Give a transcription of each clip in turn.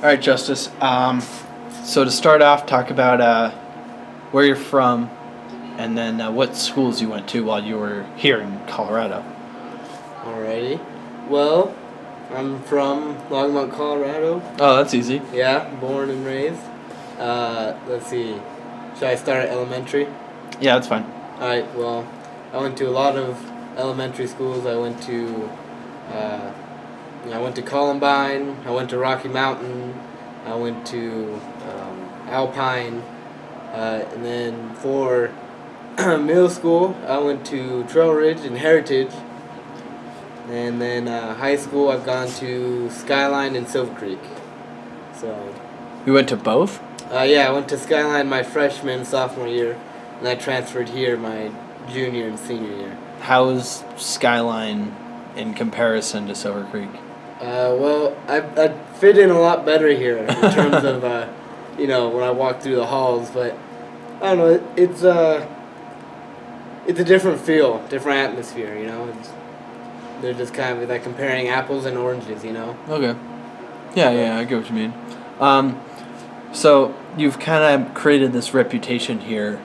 All right, Justice. So to start off, talk about where you're from, and then what schools you went to while you were here in Colorado. Alrighty. Well, I'm from Longmont, Colorado. Oh, that's easy. Yeah, born and raised. Let's see. Should I start at elementary? Yeah, that's fine. Alright, well, I went to a lot of elementary schools. I went to Columbine. I went to Rocky Mountain. I went to Alpine. And then for middle school, I went to Trail Ridge and Heritage. And then high school, I've gone to Skyline and Silver Creek. So. You went to both? Yeah, I went to Skyline my freshman, sophomore year, and I transferred here my junior and senior year. How is Skyline in comparison to Silver Creek? Well, I fit in a lot better here in terms of, when I walk through the halls, but I don't know, it's a different feel, different atmosphere, they're just kind of like comparing apples and oranges, Okay. Yeah, I get what you mean. So you've kind of created this reputation here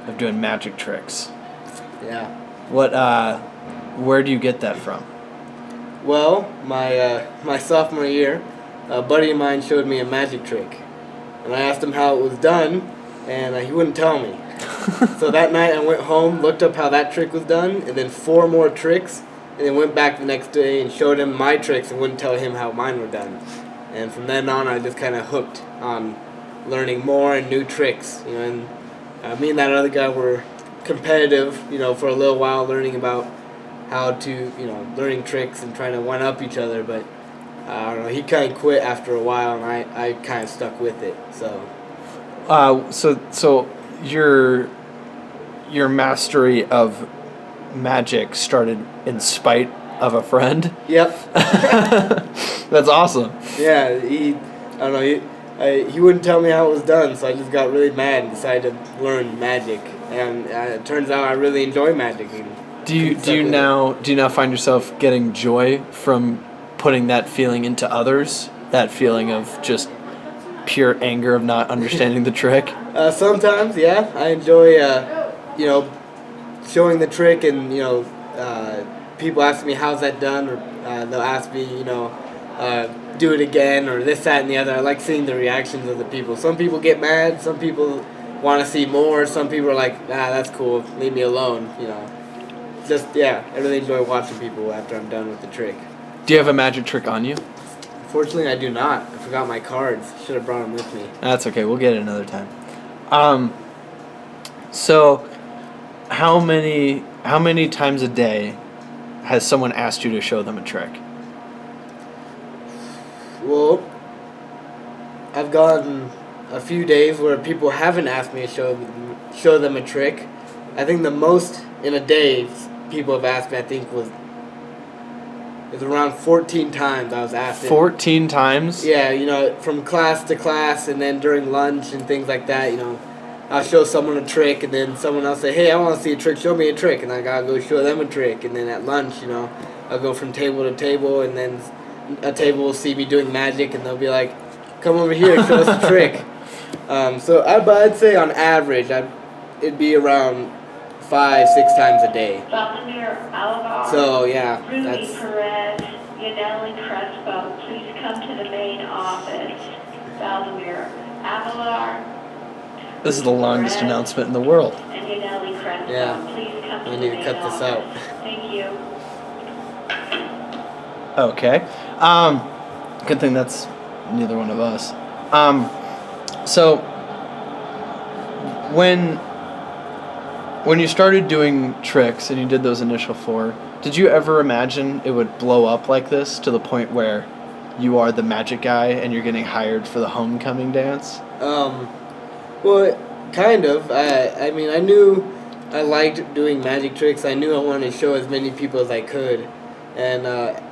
of doing magic tricks. Yeah. Where do you get that from? Well, my sophomore year, a buddy of mine showed me a magic trick, and I asked him how it was done, and he wouldn't tell me. So that night I went home, looked up how that trick was done, and then 4 more tricks, and then went back the next day and showed him my tricks and wouldn't tell him how mine were done. And from then on, I just kind of hooked on learning more and new tricks. And me and that other guy were competitive, for a little while, learning about how to, learning tricks and trying to one-up each other. But I don't know, he kind of quit after a while, and I kind of stuck with it. So your mastery of magic started in spite of a friend? Yep. That's awesome. Yeah, he wouldn't tell me how it was done, so I just got really mad and decided to learn magic. And it turns out I really enjoy magic. Do you now find yourself getting joy from putting that feeling into others? That feeling of just pure anger of not understanding the trick? Sometimes, yeah. I enjoy, showing the trick, and people ask me how's that done, or they'll ask me, do it again, or this, that, and the other. I like seeing the reactions of the people. Some people get mad, some people want to see more, some people are like, that's cool, leave me alone, I really enjoy watching people after I'm done with the trick. Do you have a magic trick on you? Unfortunately, I do not. I forgot my cards. Should have brought them with me. That's okay, we'll get it another time. So how many times a day has someone asked you to show them a trick? Well, I've gotten a few days where people haven't asked me to show them a trick. I think the most in a day people have asked me, I think, was around 14 times I was asked. 14 times? Yeah, from class to class, and then during lunch and things like that, I'll show someone a trick, and then someone else say, hey, I want to see a trick, show me a trick, and I gotta go show them a trick. And then at lunch, I'll go from table to table, and then a table will see me doing magic, and they'll be like, come over here, show us a trick. But I'd say on average, it'd be around 5-6 times a day. So yeah, Rudy Perez, Yaneli Crespo, please come to the main office. Valdemir Avalar. This is the longest announcement in the world. And Yaneli Crespo, yeah. Please come to I the need to main cut this out. office. Thank you. Okay. Good thing that's neither one of us. So when you started doing tricks and you did those initial 4, did you ever imagine it would blow up like this to the point where you are the magic guy and you're getting hired for the homecoming dance? Well, kind of. I mean, I knew I liked doing magic tricks. I knew I wanted to show as many people as I could. And I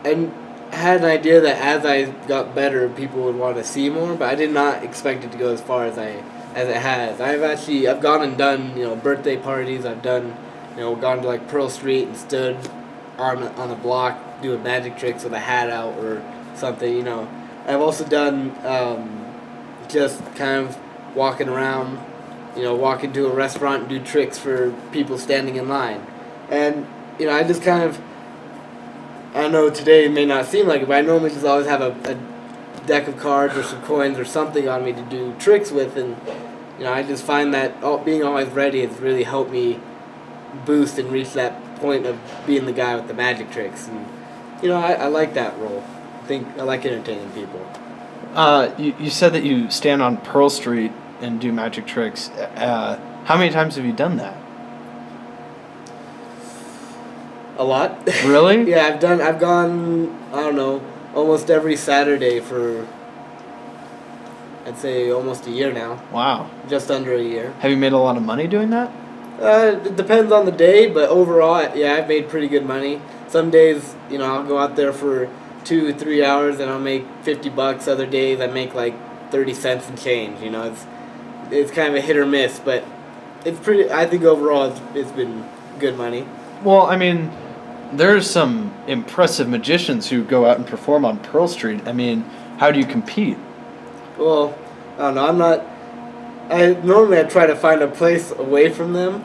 had an idea that as I got better, people would want to see more, but I did not expect it to go as far as it has. I've gone and done, birthday parties. I've done, gone to like Pearl Street and stood on a block doing magic tricks with a hat out or something, I've also done just kind of walking around, walk into a restaurant and do tricks for people standing in line. And, I just kind of, I know today it may not seem like it, but I normally just always have a deck of cards or some coins or something on me to do tricks with. And, I just find that being always ready has really helped me boost and reach that point of being the guy with the magic tricks. And, I like that role. I think I like entertaining people. You said that you stand on Pearl Street and do magic tricks. How many times have you done that? A lot. Really? Yeah, I've gone, I don't know, almost every Saturday for, I'd say, almost a year now. Wow. Just under a year. Have you made a lot of money doing that? It depends on the day, but overall, yeah, I've made pretty good money. Some days, I'll go out there for 2-3 hours and I'll make $50. Other days I make like 30 cents and change. It's kind of a hit or miss, but it's pretty. I think overall it's been good money. Well, I mean, there's some impressive magicians who go out and perform on Pearl Street. I mean, how do you compete? Well, I don't know. Normally I try to find a place away from them.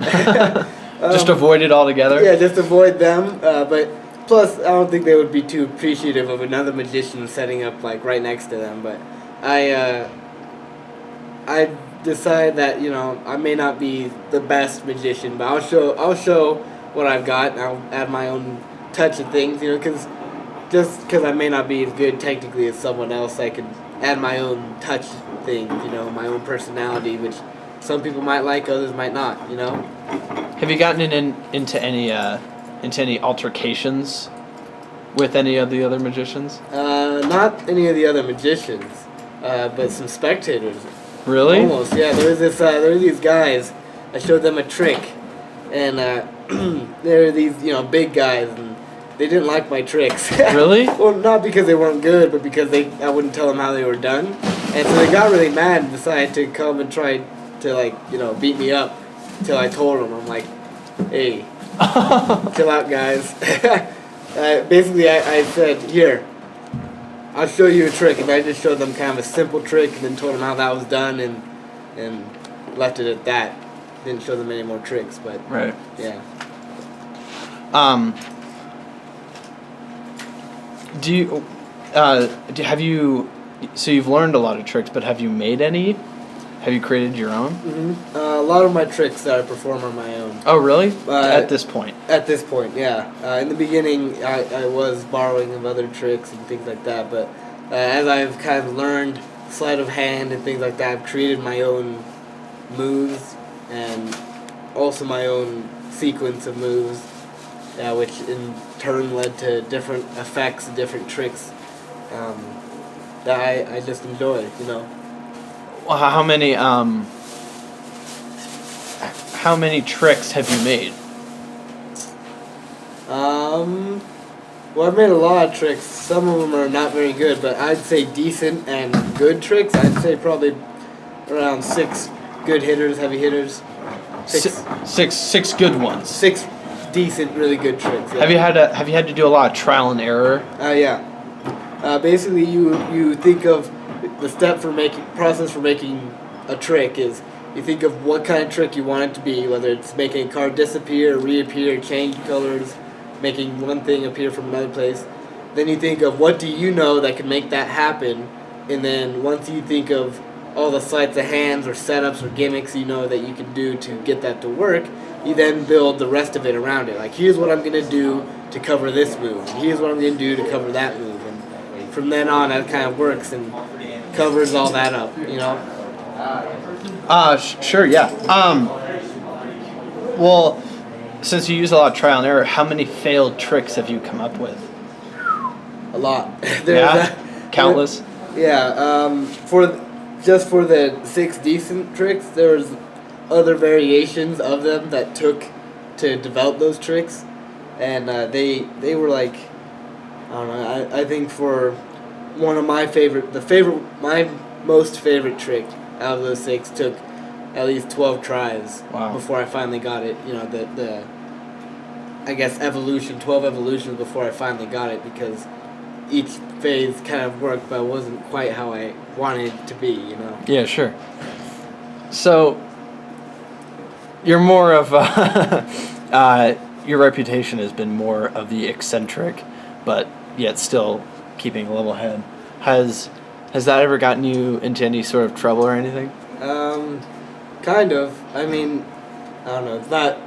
Just avoid it altogether? Yeah, just avoid them. But plus, I don't think they would be too appreciative of another magician setting up like right next to them. But I decide that I may not be the best magician, but I'll show what I've got, and I'll add my own touch of things. Because just because I may not be as good technically as someone else, I can add my own touch things. My own personality, which some people might like, others might not. Have you gotten into any altercations with any of the other magicians? Not any of the other magicians, but some spectators. Really? Almost, yeah. There were these guys. I showed them a trick, and they were these big guys, and they didn't like my tricks. Really? Well, not because they weren't good, but because I wouldn't tell them how they were done, and so they got really mad and decided to come and try to beat me up. Until I told them, I'm like, hey, chill out, guys. Basically, I said, here, I'll show you a trick, and I just showed them kind of a simple trick, and then told them how that was done, and left it at that. Didn't show them any more tricks, but right. Yeah. Do you have you? So you've learned a lot of tricks, but have you made any? Have you created your own? Mm-hmm. A lot of my tricks that I perform are my own. Oh, really? At this point? At this point, yeah. In the beginning, I was borrowing of other tricks and things like that, but as I've kind of learned sleight of hand and things like that, I've created my own moves and also my own sequence of moves, which in turn led to different effects and different tricks that I just enjoy, Well, how many tricks have you made? Well, I've made a lot of tricks. Some of them are not very good, but I'd say decent and good tricks. I'd say probably around 6 good hitters, heavy hitters. Six good ones. 6 decent, really good tricks. Yeah. Have you had to do a lot of trial and error? Yeah. Basically, you think of the process for making a trick is you think of what kind of trick you want it to be, whether it's making a card disappear, reappear, change colors, making one thing appear from another place. Then you think of what do you know that can make that happen, and then once you think of all the sleights of hands or setups or gimmicks that you can do to get that to work, you then build the rest of it around it. Like, here's what I'm going to do to cover this move, and here's what I'm going to do to cover that move, and from then on that kind of works and covers all that up, Sure, yeah. Well, since you use a lot of trial and error, how many failed tricks have you come up with? A lot. Countless? Yeah, for the 6 decent tricks, there was other variations of them that took to develop those tricks, and they were like, I don't know, I think for one of my my most favorite trick out of those 6 took at least 12 tries before I finally got it. I guess 12 evolutions before I finally got it, because each phase kind of worked, but it wasn't quite how I wanted it to be, you know? Yeah, sure. So, you're more of your reputation has been more of the eccentric, but yet still keeping a level head. Has that ever gotten you into any sort of trouble or anything? Kind of. I mean, I don't know. It's not.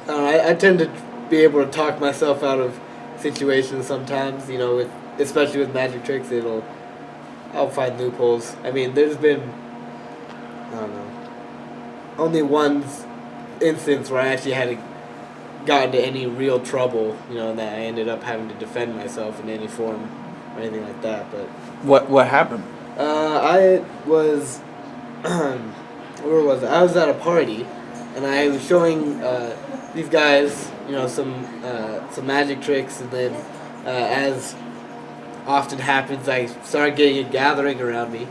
I don't know. I tend to be able to talk myself out of situations sometimes. You know, especially with magic tricks, I'll find loopholes. I mean, there's been, I don't know, only one instance where I actually got into any real trouble. You know, that I ended up having to defend myself in any form or anything like that. But what happened? I was. Where was I? I was at a party, and I was showing these guys, you know, some magic tricks, and then, as often happens, I started getting a gathering around me.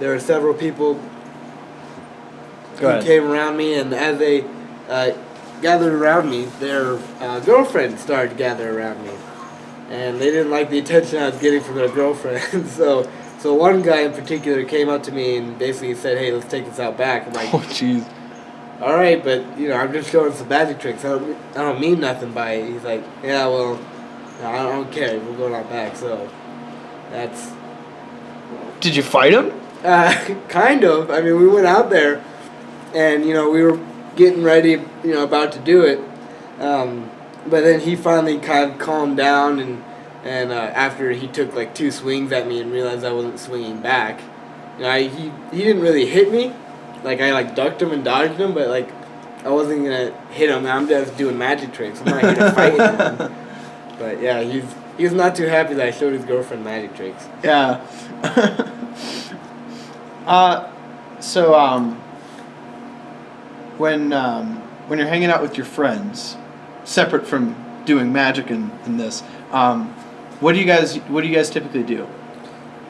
There were several people who came around me, and as they gathered around me, their girlfriends started to gather around me, and they didn't like the attention I was getting from their girlfriends, so. So one guy in particular came up to me and basically said, "Hey, let's take this out back." I'm like, "Oh, jeez." All right, but you know, I'm just showing some magic tricks. I don't mean nothing by it. He's like, "Yeah, well, no, I don't care. We're going out back." So that's. Did you fight him? Kind of. I mean, we went out there, and you know, we were getting ready, you know, about to do it, but then he finally kind of calmed down and after he took like 2 swings at me and realized I wasn't swinging back, you know, he didn't really hit me, like I like ducked him and dodged him, but like I wasn't gonna hit him. I'm just doing magic tricks. I'm not here to fight him. But yeah, he was not too happy that I showed his girlfriend magic tricks. Yeah. So when you're hanging out with your friends, separate from doing magic and this, what do you guys typically do?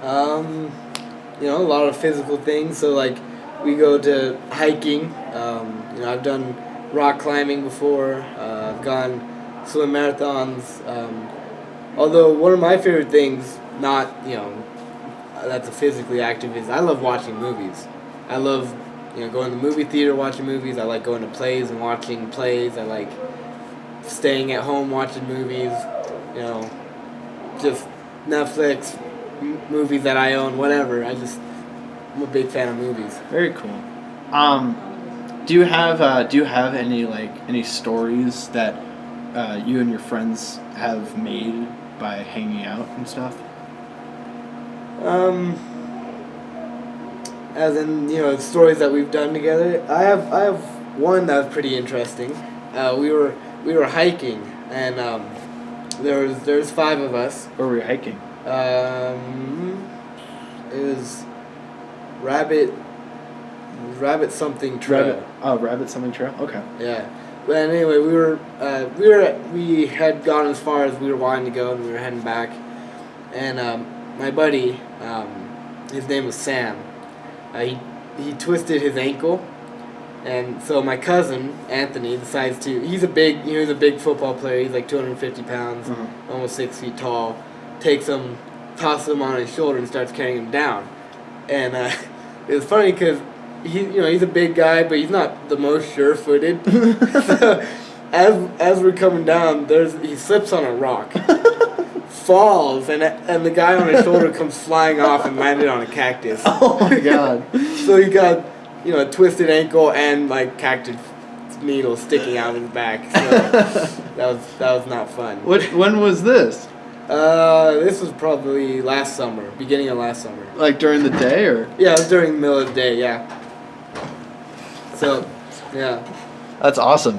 You know, a lot of physical things. So like, we go to hiking. You know, I've done rock climbing before. I've gone swim marathons. Although one of my favorite things, not, you know, that's a physically active, is I love watching movies. I love, you know, going to the movie theater watching movies. I like going to plays and watching plays. I like staying at home watching movies. You know, just Netflix, movies that I own, whatever. I'm a big fan of movies. Very cool. Do you have any stories that you and your friends have made by hanging out and stuff? As in, you know, stories that we've done together. I have one that was pretty interesting. We were hiking, and there's 5 of us. Where were we hiking? It was Rabbit something trail. Rabbit something trail. Okay. Yeah. But anyway, we had gone as far as we were wanting to go, and we were heading back. And my buddy, his name was Sam. He twisted his ankle, and so my cousin Anthony decides to. He's a big football player. He's like 250 pounds, almost 6 feet tall. Takes him, tosses him on his shoulder, and starts carrying him down. And it was funny because he's a big guy, but he's not the most sure-footed. So as we're coming down, he slips on a rock, falls, and the guy on his shoulder comes flying off and landed on a cactus. Oh my god! So he got, you know, a twisted ankle and like cactus needles sticking out of his back. So that was not fun. When was this? This was probably beginning of last summer. Like during the day, or? Yeah, it was during the middle of the day, yeah. So, yeah. That's awesome.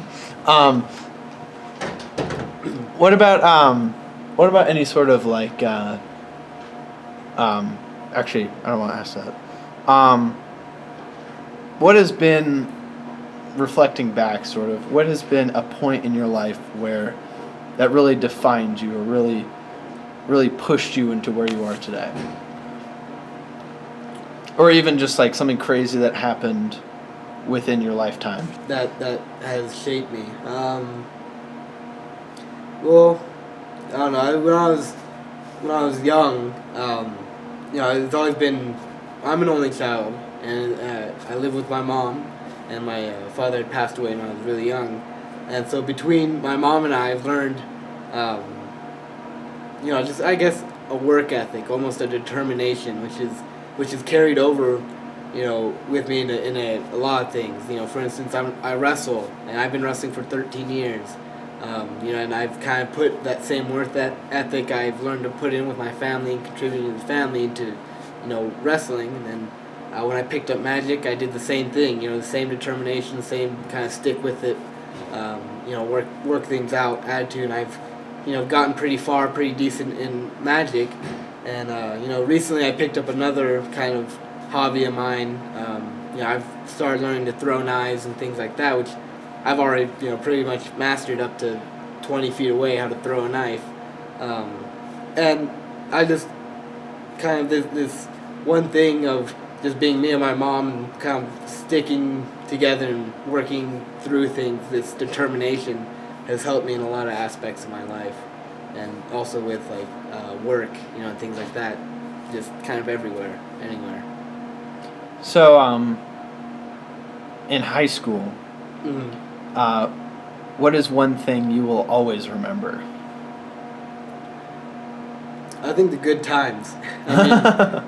What about any sort of like, actually, I don't want to ask that. What has been, reflecting back sort of, what has been a point in your life where that really defined you, or really pushed you into where you are today? Or even just like something crazy that happened within your lifetime that has shaped me. Well, I don't know. When I was was young, it's always been. I'm an only child, and I live with my mom, and my father had passed away when I was really young, and so between my mom and I've learned, just I guess a work ethic, almost a determination, which is carried over, with me in a lot of things. For instance, I wrestle, and I've been wrestling for 13 years. And I've kind of put that same work ethic I've learned to put in with my family and contributing to the family into, wrestling. And then when I picked up magic, I did the same thing. The same determination, the same kind of stick with it, work things out attitude. And I've, gotten pretty far, pretty decent in magic. And recently I picked up another kind of hobby of mine. I've started learning to throw knives and things like that, which I've already, pretty much mastered up to 20 feet away how to throw a knife. And I just kind of, this one thing of just being me and my mom and kind of sticking together and working through things, this determination has helped me in a lot of aspects of my life. And also with, work, and things like that, just kind of everywhere, anywhere. So, in high school, Mm-hmm. What is one thing you will always remember? I think the good times. I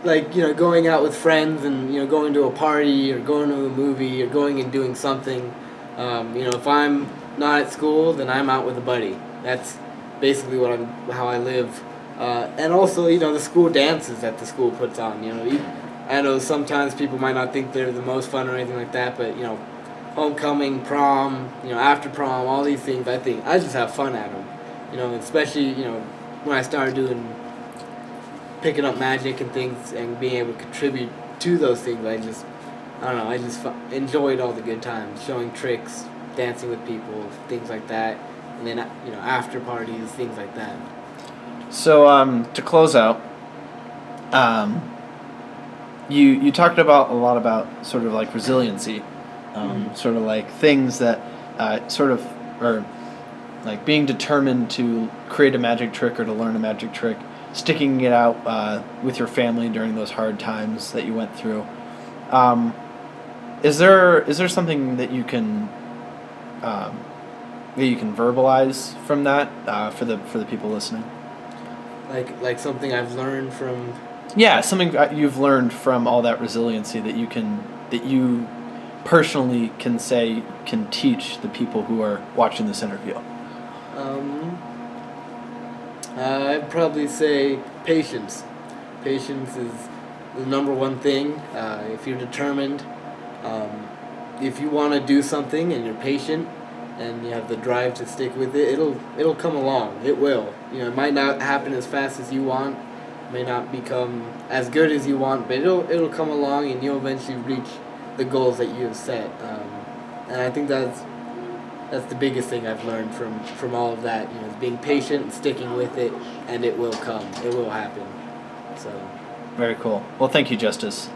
mean, going out with friends and, going to a party or going to a movie or going and doing something. If I'm not at school, then I'm out with a buddy. That's basically how I live. And also, the school dances that the school puts on. I know sometimes people might not think they're the most fun or anything like that, but, homecoming, prom, after prom, all these things, I think I just have fun at them. Especially, when I started picking up magic and things and being able to contribute to those things, I just enjoyed all the good times, showing tricks, dancing with people, things like that, and then, after parties, things like that. So, to close out, you talked a lot about sort of like resiliency. Sort of like things that are like being determined to create a magic trick or to learn a magic trick, sticking it out with your family during those hard times that you went through. Is there something that you can verbalize from that for the people listening? Like something I've learned from. Yeah, something you've learned from all that resiliency that you personally can teach the people who are watching this interview. I'd probably say patience. Patience is the number one thing. If you're determined, if you want to do something and you're patient and you have the drive to stick with it, it'll come along. It will. It might not happen as fast as you want, may not become as good as you want, but it'll come along and you'll eventually reach the goals that you have set. And I think that's the biggest thing I've learned from all of that. Is being patient and sticking with it, and it will come. It will happen. So. Very cool. Well, thank you, Justis.